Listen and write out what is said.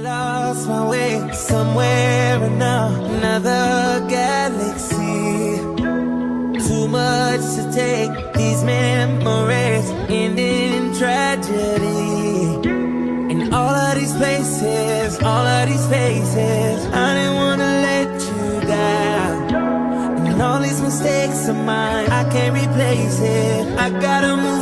lost my way somewhere in another galaxy. Too much to take, these memories end in tragedy. In all of these places, all of these faces, I didn't wanna let you down. And all these mistakes of mine, I can't replace it. I gotta move